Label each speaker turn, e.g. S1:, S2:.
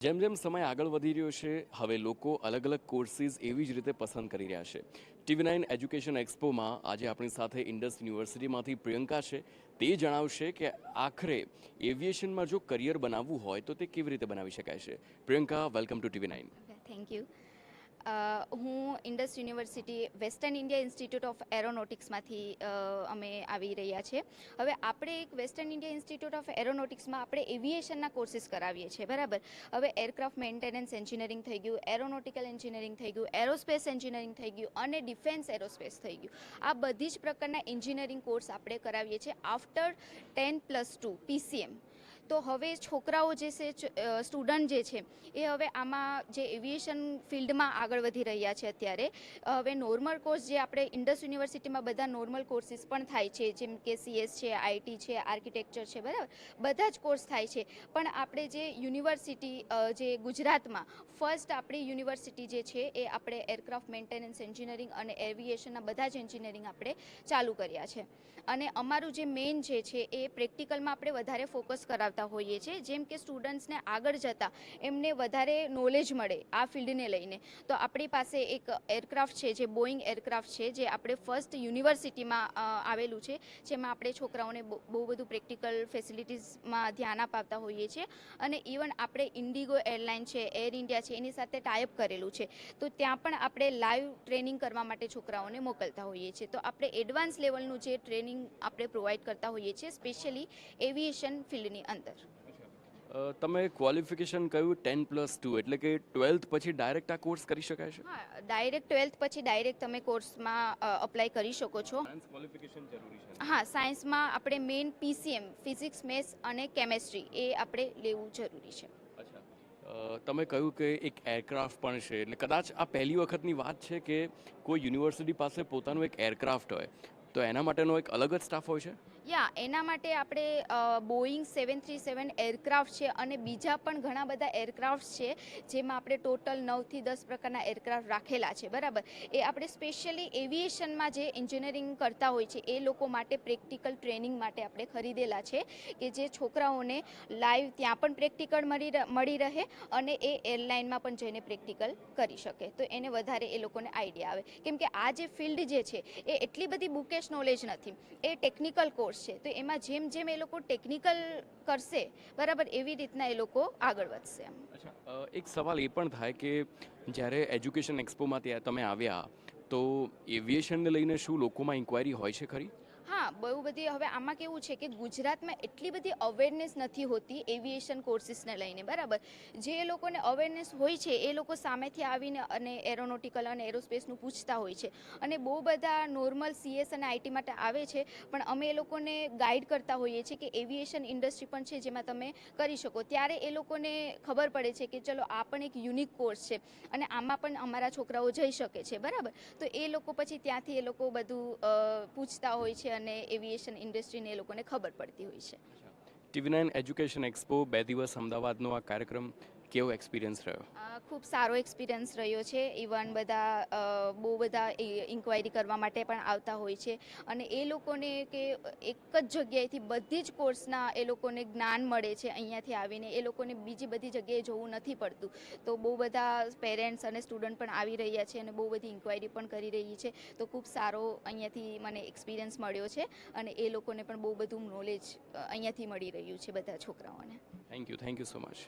S1: જેમ જેમ સમય આગળ વધી રહ્યો છે હવે લોકો અલગ અલગ કોર્સીસ એવી જ રીતે પસંદ કરી રહ્યા છે. TV9 એજ્યુકેશન એક્સપોમાં આજે આપણી સાથે ઇન્ડસ યુનિવર્સિટીમાંથી પ્રિયંકા છે. તે જણાવશે કે આખરે એવિએશનમાં જો કરિયર બનાવવું હોય તો તે કેવી રીતે બનાવી શકાય છે. Priyanka, welcome to TV9.
S2: Thank you. હું Indus University Western India Institute of એરોનોટિક્સમાંથી અમે આવી રહ્યા છીએ. હવે આપણે એક વેસ્ટર્ન ઇન્ડિયા ઇન્સ્ટિટ્યૂટ ઓફ એરોનોટિક્સમાં આપણે એવિએશનના કોર્સીસ કરાવીએ છીએ, બરાબર. હવે એરક્રાફ્ટ મેન્ટેનન્સ એન્જિનિયરિંગ થઈ ગયું, એરોનોટિકલ એન્જિનિયરિંગ થઈ ગયું, એરોસ્પેસ એન્જિનિયરિંગ થઈ ગયું અને ડિફેન્સ એરોસ્પેસ થઈ ગયું. આ બધી જ પ્રકારના એન્જિનિયરિંગ કોર્સ આપણે કરાવીએ છીએ આફ્ટર 10+2 PCM. તો હવે છોકરાઓ જે છે, સ્ટુડન્ટ જે છે એ હવે આમાં જે એવિએશન ફિલ્ડમાં આગળ વધી રહ્યા છે અત્યારે. હવે નોર્મલ કોર્સ જે આપણે ઇન્ડસ યુનિવર્સિટીમાં બધા નોર્મલ કોર્સીસ પણ થાય છે, જેમ કે CS છે, IT છે, આર્કિટેક્ચર છે, બરાબર, બધા જ કોર્સ થાય છે. પણ આપણે જે યુનિવર્સિટી જે ગુજરાતમાં ફર્સ્ટ આપણી યુનિવર્સિટી જે છે એ આપણે એરક્રાફ્ટ મેન્ટેનન્સ એન્જિનિયરિંગ અને એવિએશનના બધા જ એન્જિનિયરિંગ આપણે ચાલુ કર્યા છે. અને અમારું જે મેઇન જે છે એ પ્રેક્ટિકલમાં આપણે વધારે ફોકસ કરાવતા હોઈએ છીએ, જેમ કે સ્ટુડન્ટ્સને આગળ જતાં એમને વધારે નોલેજ મળે આ ફિલ્ડને લઈને. તો આપણી પાસે એક એરક્રાફ્ટ છે જે બોઈંગ એરક્રાફ્ટ છે, જે આપણે ફર્સ્ટ યુનિવર્સિટીમાં આવેલું છે, જેમાં આપણે છોકરાઓને બહુ બધું પ્રેક્ટિકલ ફેસિલિટીઝમાં ધ્યાન અપાવતા હોઈએ છીએ. અને ઇવન આપણે ઇન્ડિગો એરલાઇન છે, એર ઇન્ડિયા છે, એની સાથે ટાઈઅપ કરેલું છે. તો ત્યાં પણ આપણે લાઈવ ટ્રેનિંગ કરવા માટે છોકરાઓને મોકલતા હોઈએ છીએ. તો આપણે એડવાન્સ લેવલનું જે ટ્રેનિંગ આપણે પ્રોવાઈડ કરતા હોઈએ છીએ, સ્પેશિયલી એવિએશન ફિલ્ડની અંદર.
S1: તમે ક્વોલિફિકેશન કહ્યું 10+2 એટલે કે 12th પછી ડાયરેક્ટ આ કોર્સ કરી શકાય છે?
S2: હા, ડાયરેક્ટ 12th પછી ડાયરેક્ટ તમે કોર્સમાં અપ્લાય કરી શકો છો.
S1: સાયન્સ ક્વોલિફિકેશન જરૂરી છે?
S2: હા, સાયન્સમાં આપણે મેઇન PCM ફિઝિક્સ, મેથ્સ અને કેમેસ્ટ્રી એ આપણે લેવું જરૂરી છે.
S1: તમે કહ્યું કે એક એરક્રાફ્ટ પણ છે, એટલે કદાચ આ પહેલી વખતની વાત છે કે કોઈ યુનિવર્સિટી પાસે પોતાનું એક એરક્રાફ્ટ હોય, તો એના માટેનો એક અલગ જ સ્ટાફ હોય છે?
S2: એના માટે આપણે બોઈંગ 737 એરક્રાફ્ટ છે અને બીજા પણ ઘણા બધા એરક્રાફ્ટ છે, જેમાં આપણે ટોટલ 9થી 10 પ્રકારના એરક્રાફ્ટ રાખેલા છે, બરાબર. એ આપણે સ્પેશિયલી એવિએશનમાં જે એન્જિનિયરિંગ કરતા હોય છે એ લોકો માટે પ્રેક્ટિકલ ટ્રેનિંગ માટે આપણે ખરીદેલા છે, કે જે છોકરાઓને લાઈવ ત્યાં પણ પ્રેક્ટિકલ મળી રહે અને એ એરલાઇનમાં પણ જઈને પ્રેક્ટિકલ કરી શકે, તો એને વધારે એ લોકોને આઈડિયા આવે. કેમ કે આ જે ફિલ્ડ જે છે એ એટલી બધી બુકેશ નોલેજ નથી, એ ટેકનિકલ કોર્સ છે. તો એમાં જેમ જેમ એ લોકો ટેકનિકલ કરશે, બરાબર, એવી રીતના એ લોકો આગળ વધશે.
S1: એક સવાલ એ પણ થાય કે જ્યારે એજ્યુકેશન એક્સપોમાં ત્યાં તમે આવ્યા તો એવિએશનને લઈને શું લોકોમાં ઇન્ક્વાયરી હોય છે ખરી?
S2: હા, બહુ બધી. હવે આમાં કેવું છે કે ગુજરાતમાં એટલી બધી અવેરનેસ નથી હોતી એવિએશન કોર્સિસને લઈને, બરાબર. જે લોકોને અવેરનેસ હોય છે એ લોકો સામેથી આવીને અને એરોનોટિકલ અને એરોસ્પેસનું પૂછતા હોય છે. અને બહુ બધા નોર્મલ CS અને IT માટે આવે છે, પણ અમે એ લોકોને ગાઈડ કરતા હોઈએ છીએ કે એવિએશન ઇન્ડસ્ટ્રી પણ છે જેમાં તમે કરી શકો. ત્યારે એ લોકોને ખબર પડે છે કે ચલો આ પણ એક યુનિક કોર્સ છે અને આમાં પણ અમારા છોકરાઓ જઈ શકે છે, બરાબર. તો એ લોકો પછી ત્યાંથી એ લોકો બધું પૂછતા હોય છે અને એવિએશન ઇન્ડસ્ટ્રીને એ લોકોને ખબર પડતી હોય છે.
S1: TV9 એજ્યુકેશન એક્સપો 2 દિવસ અમદાવાદનો આ કાર્યક્રમ કેવો એક્સપિરિયન્સ રહ્યો?
S2: ખૂબ સારો એક્સપિરિયન્સ રહ્યો છે. ઇવન બધા બહુ બધા ઇન્ક્વાયરી કરવા માટે પણ આવતા હોય છે અને એ લોકોને કે એક જ જગ્યાએથી બધી જ કોર્સના એ લોકોને જ્ઞાન મળે છે. અહીંયાથી આવીને એ લોકોને બીજી બધી જગ્યાએ જવું નથી પડતું. તો બહુ બધા પેરેન્ટ્સ અને સ્ટુડન્ટ પણ આવી રહ્યા છે અને બહુ બધી ઇન્ક્વાયરી પણ કરી રહી છે. તો ખૂબ સારો અહીંયાથી મને એક્સપિરિયન્સ મળ્યો છે અને એ લોકોને પણ બહુ બધું નોલેજ અહીંયાથી મળી રહ્યું છે બધા છોકરાઓને.
S1: Thank you so much.